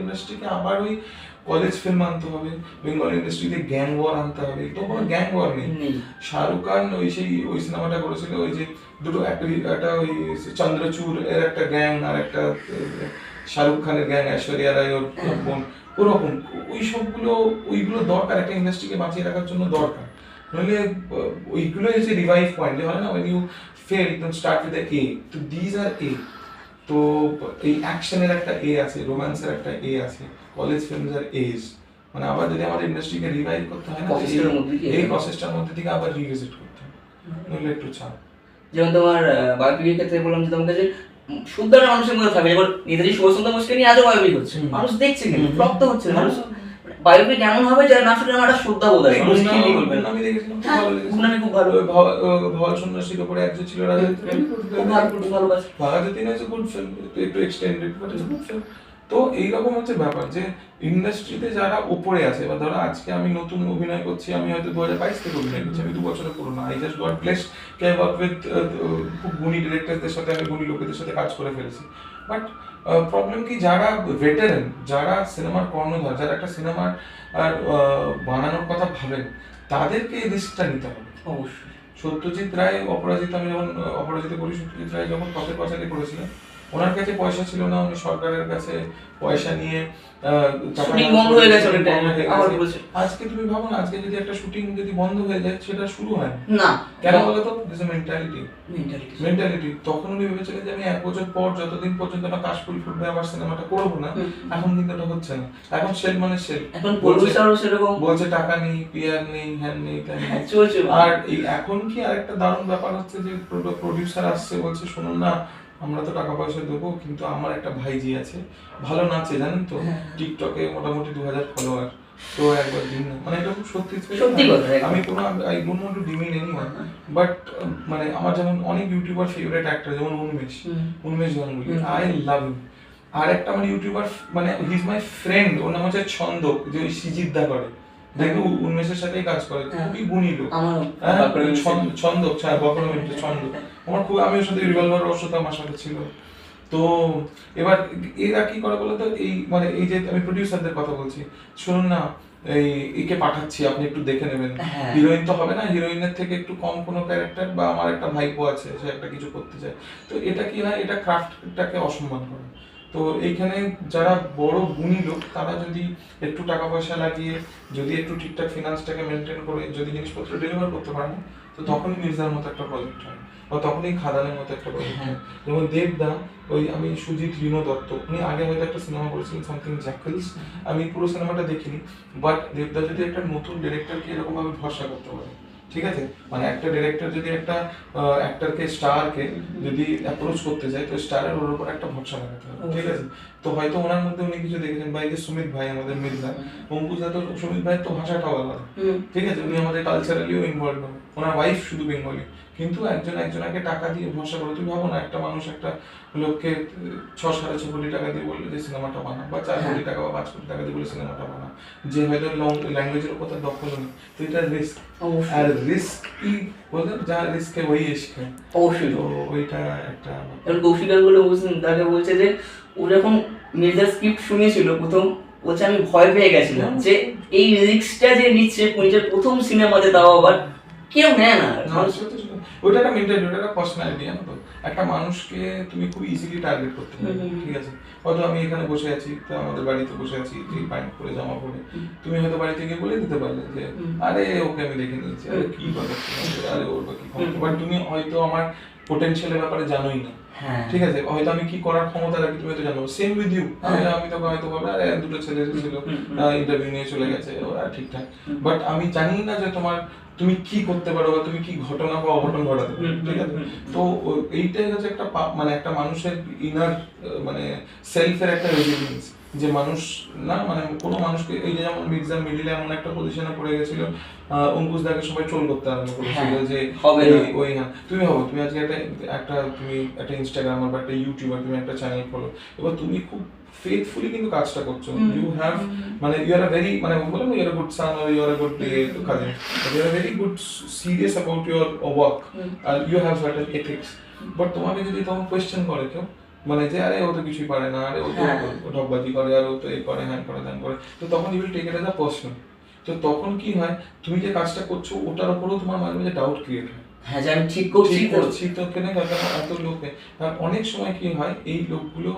ইন্ডাস্ট্রিকে আবার ওই college film আনতে হবে, বেঙ্গল ইন্ডাস্ট্রিতে গ্যাং ওয়ার আনতে হবে। তো কোনো গ্যাং ওয়ার নেই। শাহরুখ খান ওই সিনেমাটা করেছিল, ওই যে দুটো একটা ওই চন্দ্রচূড় এর একটা গ্যাং আর একটা শাহরুখ খানের গ্যাং, ঐশ্বরিয়া রায় ওর বোন, ওরকম ওইগুলো দরকার একটা ইন্ডাস্ট্রিকে বাঁচিয়ে রাখার জন্য দরকার। নইলে ওইগুলো হচ্ছে রিভাইভ পয়েন্ট, হয় না, when you fail you start with a A, তো these are A। তো এই অ্যাকশনের একটা এ আছে, রোম্যান্সের একটা এ আছে, কলেজ ফিল্মস আর এজ, মানে আবার যদি আমাদের ইন্ডাস্ট্রিকে রিভাইভ করতে হয় না, এই প্রসেসটার মধ্যে থেকে আবার রিভিজিট করতে হবে, নইলে একটু চাপ। যেমন তোমার বায়োপিকের ক্ষেত্রে বললাম যে তোমার কাছে শুদ্ধটা মানুষের মধ্যে থাকে, যেমন নেতাজি সুভাষচন্দ্র বোসকে নিয়ে আজও বায়োপিক হচ্ছে, মানুষ দেখছে কিন্তু ফ্লপ তো হচ্ছে না। মানুষ বায়োপিক এমন হবে যারা না শুনলে আমার একটা শ্রদ্ধা বোধ হয়। আমি দেখেছিলাম, খুব ভালো, ভল সন্ন্যাসীর উপরে একজন ছিল রাজা, ভাগাযতীন হচ্ছে গুড ফিল্ম, একটু extended but it's good film. তো এইরকম হচ্ছে ব্যাপার যে ইন্ডাস্ট্রিতে যারা উপরে আছে, বা ধরো আজকে আমি নতুন অভিনয় করছি, আমি হয়তো 2022 থেকে অভিনয় করছি, আমি 2 বছরের পুরনো, I just got blessed to work with খুব গুণী ডিরেক্টরদের সাথে, আমি গুণী লোকেদের সাথে কাজ করে ফেলেছি। বাট প্রবলেম কি, যারা ভেটারেন, যারা সিনেমার কর্ণধার, যারা একটা সিনেমার বানানোর কথা ভাবেন, তাদেরকে রিস্কটা নিতে হবে অবশ্যই। সত্যজিৎ রায় অপরাজিত, আমি যখন অপরাজিত করি, সত্যজিৎ রায় যখন পথের পাঁচালী করেছিলেন, ওনার কাছে পয়সা ছিল না, উনি সরকারের কাছে পয়সা নিয়ে আজকে তুমি ভাবো না, আজকে যদি একটা শুটিং যদি বন্ধ হয়ে যায়, সেটা শুরু হয় না, কেন বলতো? This mentality. তখন উনি ভেবেছিলেন যে আমি 1 বছর পর, যতদিন পর্যন্ত না কাশফুল ফুটবে, আবার সিনেমাটা করবো না। এখন কিন্তু এটা হচ্ছে না, এখন সেল মানে সেল, এখন প্রোডিউসারও সেরকম বলছে টাকা নেই, পিআর নেই, হ্যান নেই, তাই চলছে। আর এই এখন কি আরেকটা দারুণ ব্যাপার হচ্ছে যে প্রোডিউসার আসছে, বলছে শুনুন না, আমরা তো টাকা পয়সা দেবো, কিন্তু আমার একটা ভাইজি আছে, ভালো নাচে, জানেন তো, টিকটকে মোটামুটি 2000 ফলোয়ার, তো একবার দিন না, মানে এটা খুব সত্যি কথা। আমি কোনো I don't want to demean anyone, but মানে আমার যেমন অনেক ইউটিউবার ফেভারিট অ্যাক্টর, যেমন উন্মেষ গাঙ্গুলি, আই লাভ হিম। আর একটা আমার ইউটিউবার, মানে হি ইজ মাই ফ্রেন্ড, ওর নাম হচ্ছে ছন্দক, যে ওই সিজিদা করে, দেখো উন্মেষের সাথেই কাজ করে, খুবই গুণী লোক, ছন্দক, ছন্দক আমার খুব, আমি ওর সাথে রিভলভার, ওর সাথে আমার সাথে ছিল। তো এবার এরা কি করে বলতো, এই মানে এই যে আমি প্রোডিউসারদের কথা বলছি, শুনুন না, একে পাঠাচ্ছি, আপনি একটু দেখে নেবেন, হিরোইন তো হবে না, হিরোইনের থেকে একটু কম কোনো ক্যারেক্টার, বা আমার একটা ভাইপো আছে, সে একটা কিছু করতে চায়, তো এটা কি হয়, এটা ক্রাফটটাকে অসম্মান করে। তো এইখানে যারা বড় গুণী লোক, তারা যদি একটু টাকা পয়সা লাগিয়ে, যদি একটু ঠিকঠাক ফিনান্সটাকে মেনটেন করে, যদি জিনিসপত্র ডেলিভার করতে পারে, তো তখনই মির্জার মতো একটা প্রজেক্ট হয়, বা তখনই খাদানের মতো একটা প্রজেক্ট হয়। যেমন দেবদা, ওই আমি সুজিত রিনো দত্ত, উনি আগে হয়তো একটা সিনেমা করেছিলেন সামথিং জ্যাকলস, আমি পুরো সিনেমাটা দেখিনি, বাট দেবদা যদি একটা নতুন ডিরেক্টরকে এরকম ভাবে ভরসা করতে পারে, ঠিক আছে, মানে একটা ডিরেক্টর যদি একটা অ্যাক্টরকে, স্টারকে যদি অ্যাপ্রোচ করতে চায়, তো স্টারের ওর উপর একটা ভরসা লাগাতে হবে, ঠিক আছে। তো হয়তো ওনার মধ্যে উনি কিছু দেখেছেন, বা এই যে সুমিত ভাই আমাদের মির্জা, অঙ্কুশদা, তো সুমিত ভাইয়ের তো ভাষাটাও আলাদা, ঠিক আছে, উনি আমাদের কালচারালিও ইনভলভ হবে, ওনার ওয়াইফ শুধু বেঙ্গলি, কিন্তু একজনকে টাকা দিয়ে ভরসা করে, তুমি ভাবো না, একটা মানুষ একটা লোককে 6-6.5 কোটি টাকা দিয়ে বললো যে সিনেমাটা বানা, বা 4 কোটি টাকা বা 5 কোটি টাকা দিয়ে বলে সিনেমাটা বানা, যে হয়তো ল্যাঙ্গুয়েজের উপর তার দখল নেই, তো এটা রিস্ক। আর রিস্ক কি বলতে, যা রিস্কে ওই ইশক অবশ্যই, তো ওইটা একটা। এবার কৌশিক গাঙ্গুলি তাকে বলছে যে ও যখন মির্জার স্ক্রিপ্ট শুনেছিল প্রথম, বলছে আমি ভয় পেয়ে গেছিলাম যে এই রিস্কটা যে নিচ্ছে নিজের প্রথম সিনেমাতে, তাও আবার কেউ নেয় না। ওটা একটা মেন্টালিটি, ওটা একটা পার্সোনালিটি, জানো তো, একটা মানুষকে তুমি খুব ইজিলি টার্গেট করতে পারো, ঠিক আছে। হয়তো আমি এখানে বসে আছি, তো আমাদের বাড়িতে বসে আছি, যে প্যান্ট পরে জামা পরে, তুমি হয়তো বাড়ি থেকে বলে দিতে পারলে যে আরে ওকে আমি দেখে নিয়েছি, আরে কি কথা, আরে ওর বা কি ক্ষমতা, বাট তুমি হয়তো আমার পোটেনশিয়ালের ব্যাপারে জানোই না, ঠিক আছে, হয়তো আমি কি করার ক্ষমতা রাখি তুমি হয়তো জানো। সেম উইথ ইউ, আমি তোকে হয়তো বলবো আরে দুটো ছেলে ছিল, ইন্টারভিউ নিয়ে চলে গেছে, ওরা ঠিকঠাক, বাট আমি জানি না যে তুমি কি করতে পারো, বা তুমি কি ঘটনা বা অঘটন ঘটাতে পারো, ঠিক আছে। তো এইটাই হচ্ছে একটা মানে একটা মানুষের ইনার, মানে সেলফের একটা রেজিলিয়েন্স, যে মানুষ না, মানে কোনো মানুষকে, এই যে যেমন মির্জা মিডিলে এমন একটা পজিশনে পড়ে গেছিল, অঙ্কুশ দাকে সবাই ট্রোল করতে আরম্ভ করেছিল যে ওই, হ্যাঁ তুমি ভাবো, তুমি আজকে তুমি একটা ইনস্টাগ্রামার বা একটা ইউটিউবার, তুমি একটা চ্যানেল খোলো, এবার তুমি খুব ফেথফুলি কিন্তু কাজটা করছো, ইউ হ্যাভ, মানে ইউ আর আ ভেরি, মানে বলো না, you are a good son or you are a good cousin, you are very good serious about your work, আর you have certain ethics, but তোমাকে যদি তখন কোয়েশ্চেন করে কেউ, মানে যে আরে ও তো কিছুই পারে না, আরে ও তো হ্যাঁ। ঢপবাজি করে, আর ও তো এই করে, হ্যান করে, ত্যান করে। তো তখন you will take it as a personal. তো তখন কি হয়, তুমি যে কাজটা করছো ওটার উপরেও তোমার মাঝে মাঝে ডাউট ক্রিয়েট হয়। হ্যাঁ, যে আমি ঠিক করছি ঠিক তো। করছি তো কেন এত লোকে। আর অনেক সময় কি হয়, এই লোকগুলো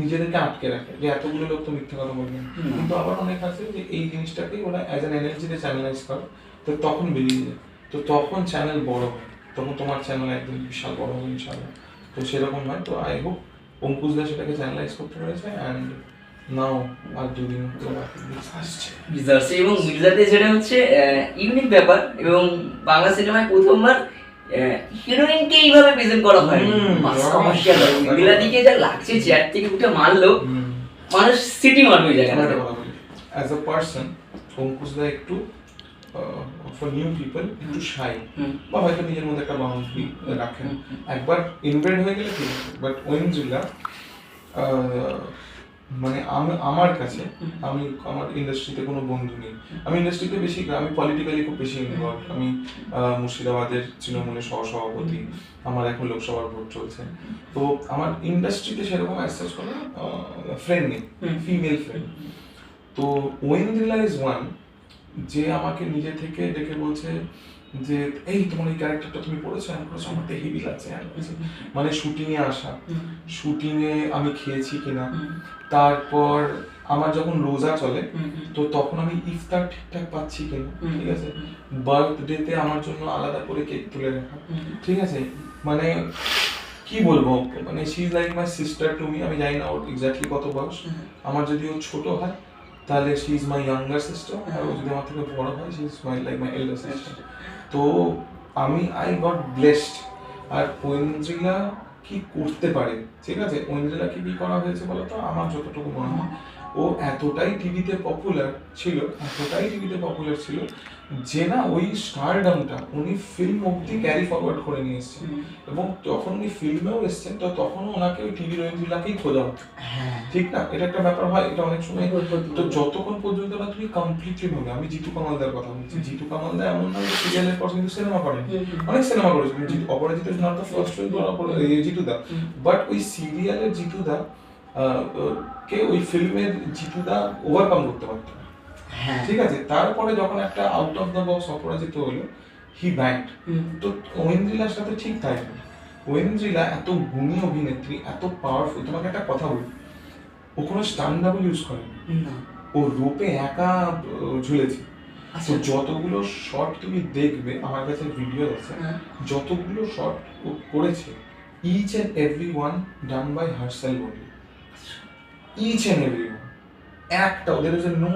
নিজেদেরকে আটকে রাখে যে এতগুলো লোক তো মিথ্যে কথা বলবে না। হুম। কিন্তু আবার অনেক আছে যে এই জিনিসটাকে ওরা অ্যাজ অ্যান এনার্জিতে চ্যানেলাইজ করে, তো তখন বেরিয়ে যায়। তো তখন চ্যানেল বড় হয়, তখন তোমার চ্যানেল একদম বিশাল বড় হবে ইনশাআল্লাহ। তো সেরকম হয়। তো আই হোপ অঙ্কুশদা সেটাকে চ্যানেলাইজ করতে পেরেছে, অ্যান্ড নাও আর দুদিন তো বাকি আসছে। বুঝতে এবং মির্জাতে যেটা হচ্ছে ইউনিক ব্যাপার, এবং বাংলা সিনেমায় প্রথমবার হিরোইনকে এইভাবে প্রেজেন্ট করা হয়। কমার্শিয়াল দিকে যা লাগছে, চেয়ার থেকে উঠে মারলো, মানুষ সিটি মারবে ওই জায়গাটা। অ্যাজ আ পার্সন অঙ্কুশদা একটু ফর নিউ পিপল একটু শাই, বা হয়তো নিজের মধ্যে একটা বাউন্ডারি রাখেন। একবার ইনভেড হয়ে গেলে ঠিক আছে, বাট ঐন্দ্রিলা মানে আমার কাছে, আমি আমার ইন্ডাস্ট্রিতে কোনো বন্ধু নেই। আমি ইন্ডাস্ট্রিতে বেশি, আমি পলিটিক্যালি খুব বেশি ইনভলভ। আমি মুর্শিদাবাদের তৃণমূলের সহসভাপতি, আমার এখন লোকসভার ভোট চলছে। তো আমার ইন্ডাস্ট্রিতে সেরকম অ্যাসেস কোনো ফ্রেন্ড নেই, ফিমেল ফ্রেন্ড। তো ঐন্দ্রিলা ইজ ওয়ান, যে আমাকে নিজে থেকে ডেকে বলছে যে এই তোমার এই ক্যারেক্টারটা তুমি পড়েছো, আমি করেছো, আমার তো হেভি লাগছে। মানে শুটিং এ আসা, শুটিং এ আমি খেয়েছি কিনা, তারপর আমার যখন রোজা চলে তো তখন আমি ইফতার ঠিকঠাক পাচ্ছি কিনা, ঠিক আছে, বার্থডেতে আমার জন্য আলাদা করে কেক তুলে রাখা, ঠিক আছে। মানে কি বলবো, মানে she is like my sister to me. আমি জানি না ওর এক্স্যাক্টলি কত বয়স, আমার যদি ও ছোট হয় তাহলে she is my younger sister, আর ও যদি আমার থেকে বড় হয় she is my like my elder sister. তো আই গট ব্লেসড। আর ঐন্দ্রিলা কি করতে পারে, ঠিক আছে, ঐন্দ্রিলা কি করা হয়েছে বলতো, আমার যতটুকু মনে হয় ও এতটাই টিভিতে পপুলার ছিল যে না ওই স্টারডামটা উনি ফিল্ম অবধি ক্যারি ফরওয়ার্ড করে নিয়ে এসেছেন। এবং যখন উনি ফিল্মেও এসেছেন তো তখনও ওনাকে ওই টিভির ঐন্দ্রিলাকেই খোঁজা হতো, ঠিক না? এটা একটা ব্যাপার হয়, এটা অনেক সময়। তো যতক্ষণ পর্যন্ত না তুমি কমপ্লিটলি ভাবে, আমি জিতু কামালদার কথা বলছি, জিতু কামালদা এমন না সিরিয়ালের পর কিন্তু সিনেমা করেন, অনেক সিনেমা করেছে, Aparajito is not the first Jitu da, but ওই সিরিয়ালের জিতু দা কে ওই ফিল্মের জিতু দা ওভারকাম করতে পারতো, ঠিক আছে। তারপরে যখন একটা আউট অফ দ্য বক্স অপরাজিত হলো, হি ব্যাংকড। তো ঐন্দ্রিলার সাথে ঠিক তাই, ঐন্দ্রিলা এত গুণী অভিনেত্রী, এত পাওয়ারফুল। তোমাকে একটা কথা বলি, ও কোনো স্টান্ট ডাবল ইউজ করে না, ও রোপে একা ঝুলেছে। তো যতগুলো শট তুমি দেখবে, আমার কাছে ভিডিও আছে, যতগুলো শট ও করেছে, each and every one done by herself only, each and every one. একটা ওদের যে নো,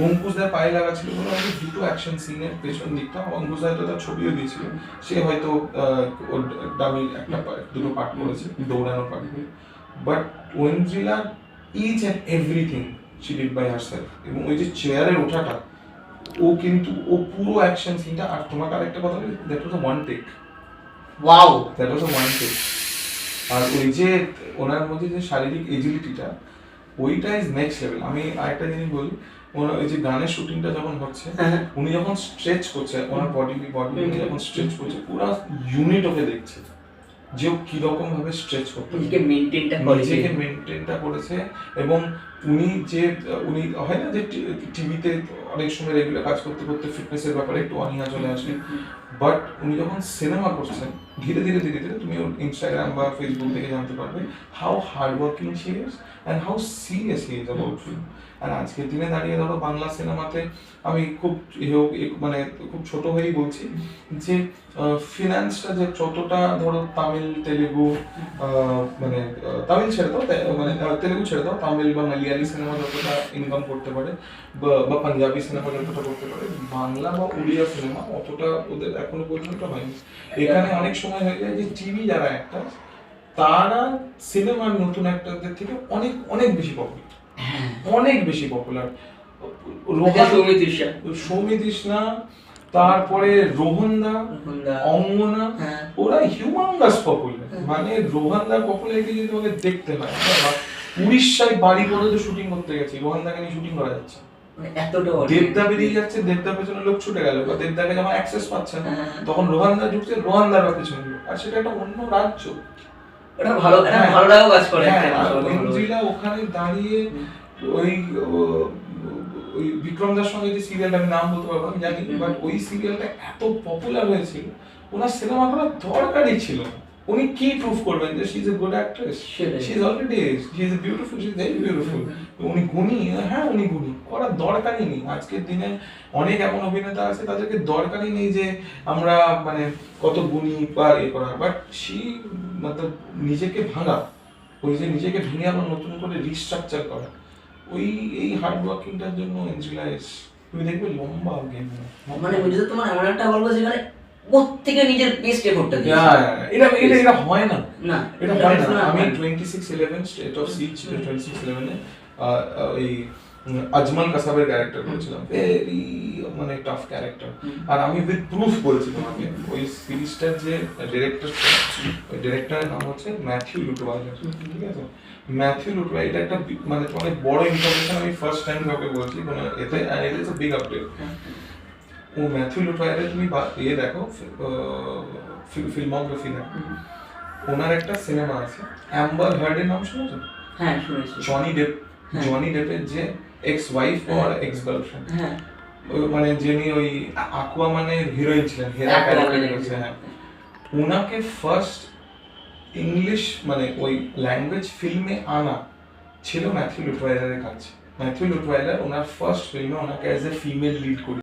অঙ্কুশদার পায়ে লাগা ছিল বলে আমাদের দুটো অ্যাকশন সিনের পেছন দিকটা, অঙ্কুশদা হয়তো তার ছবিও দিয়েছিল, সে হয়তো ওর ডামির একটা দুটো পার্ট করেছে, দৌড়ানোর পার্টগুলো। But Aindrila each and everything she did by herself. এবং ওই যে চেয়ারে ওঠাটা, ও কিন্তু ও পুরো অ্যাকশন সিনটা। আর তোমাকে আরেকটা কথা বলি, that was a one take. Wow, that was a one take. আর ওই যে ওনার মধ্যে যে শারীরিক এজিলিটিটা, ওইটা ইজ নেক্সট লেভেল। আমি আরেকটা জিনিস বলি, ওনার ওই যে গানের শুটিংটা যখন হচ্ছে, উনি যখন স্ট্রেচ করছে ওনার বডি উনি যখন স্ট্রেচ করছে, পুরো ইউনিট ওকে দেখছে যে ও কিরকম ভাবে স্ট্রেচ করতে, নিজেকে মেনটেনটা করেছে। এবং উনি হয় না যে টিভিতে অনেক সময় রেগুলার কাজ করতে করতে ফিটনেসের ব্যাপারে একটু অনীহা চলে আসে, বাট উনি যখন সিনেমা করছেন, ধীরে ধীরে তুমি ওর ইনস্টাগ্রাম বা ফেসবুক থেকে জানতে পারবে how hard working she is and how serious he is about film. আর আজকের দিনে দাঁড়িয়ে ধরো বাংলা সিনেমাতে, আমি খুব মানে খুব ছোট হয়েই বলছি যে ফিনান্সটা যে যতটা ধরো তামিল, তেলেগু, মানে তামিল ছেড়ে দাও, মানে তেলেগু ছেড়ে দাও, তামিল বা মালয়ালি সিনেমা যতটা ইনকাম করতে পারে, বা পাঞ্জাবি সিনেমা যতটা করতে পারে, বাংলা বা উড়িয়া সিনেমা অতটা ওদের এখনো পর্যন্ত হয়নি। এখানে অনেক সময় হয়ে যায় যে টিভি যারা একটা, তারা সিনেমার নতুন অ্যাক্টরদের থেকে অনেক অনেক বেশি পপুলার, অনেক বেশি পপুলার। সৌমিতৃষ্ণা, তারপরে রোহনদা, অঙ্গনা, ওরা হিউমাঙ্গাস পপুলার। মানে রোহনদার পপুলারিটি যদি তোমাকে দেখতে হয়, উড়িষ্যায় বাড়ি পর্যন্ত শুটিং করতে গেছি, রোহনদাকে নিয়ে শুটিং করা যাচ্ছে, দেবদা বেরিয়ে যাচ্ছে, দেবদার পেছনে লোক ছুটে গেল, বা দেবদাকে যখন অ্যাক্সেস পাচ্ছে না তখন রোহনদা ঢুকছে, রোহনদার পেছনে লোক। আর সেটা একটা অন্য রাজ্য, ওটা ভালো, একটা ভালো লাগাও কাজ করে একটা আর ভালো। ঐন্দ্রিলা ওখানে দাঁড়িয়ে ওই ওই বিক্রম দার সঙ্গে যে সিরিয়ালটা, আমি নাম বলতে পারবো আমি জানি, বাট ওই সিরিয়ালটা এত পপুলার হয়েছিল, ওনার সিনেমা করার দরকারই ছিল না। উনি কি প্রুফ করবেন যে she is a good actress? She is already, she is beautiful, she is very beautiful. উনি গুণী, হ্যাঁ উনি গুণী, করার দরকারই নেই। আজকের দিনে অনেক এমন অভিনেতা আছে তাদেরকে দরকারই নেই যে আমরা মানে কত গুণী বা এ করা, বাট শি মতলব নিজেকে ভাঙা, ওই যে নিজেকে ভেঙে আবার নতুন করে রিস্ট্রাকচার করা, ওই এই হার্ড ওয়ার্কিংটার জন্য এঞ্জেলা তুমি দেখবে লম্বা গেম। মানে বুঝতে তোমার এমন একটা গল্প যেখানে প্রত্যেকে নিজের বেস্ট এফোর্টটা দিয়েছে। এটা হয় না, না এটা হয় না। আমি 26/11 স্টেট অফ সিজ 26/11 এ ওই আজমান কাসাবের ক্যারেক্টার করেছিলাম, ভেরি মানে টাফ ক্যারেক্টার। আর আমি উইথ প্রুফ বলছি তোমাকে, ওই সিরিজটার যে ডিরেক্টর, ওই ডিরেক্টরের নাম হচ্ছে ম্যাথিউ লুটওয়াইলার, ঠিক আছে? ম্যাথিউ লুটওয়াইলার, এটা একটা মানে অনেক বড় ইনফরমেশন আমি ফার্স্ট টাইম কাউকে বলছি মানে এতে, আর it is a big update. ও ম্যাথিউ লুটওয়াইলার তুমি ইয়ে দেখো, ফিল্মোগ্রাফি দেখো, ওনার একটা সিনেমা আছে অ্যাম্বার হার্ডের নাম শুনেছো? হ্যাঁ শুনেছি। জনি ডেপের যে এক্স ওয়াইফ আর এক্স গার্লফ্রেন্ড, হ্যাঁ মানে যিনি ওই আকুয়ামানের হিরোইন ছিলেন, হেরা ক্যারেক্টার করেছে, হ্যাঁ, ওনাকে ফার্স্ট ইংলিশ মানে ওই ল্যাঙ্গুয়েজ ফিল্মে আনা ছিল ম্যাথিউ লুটওয়াইলারের কাছে। ম্যাথিউ লুটওয়াইলার ওনার ফার্স্ট ফিল্মে ওনাকে অ্যাজ এ ফিমেল লিড করে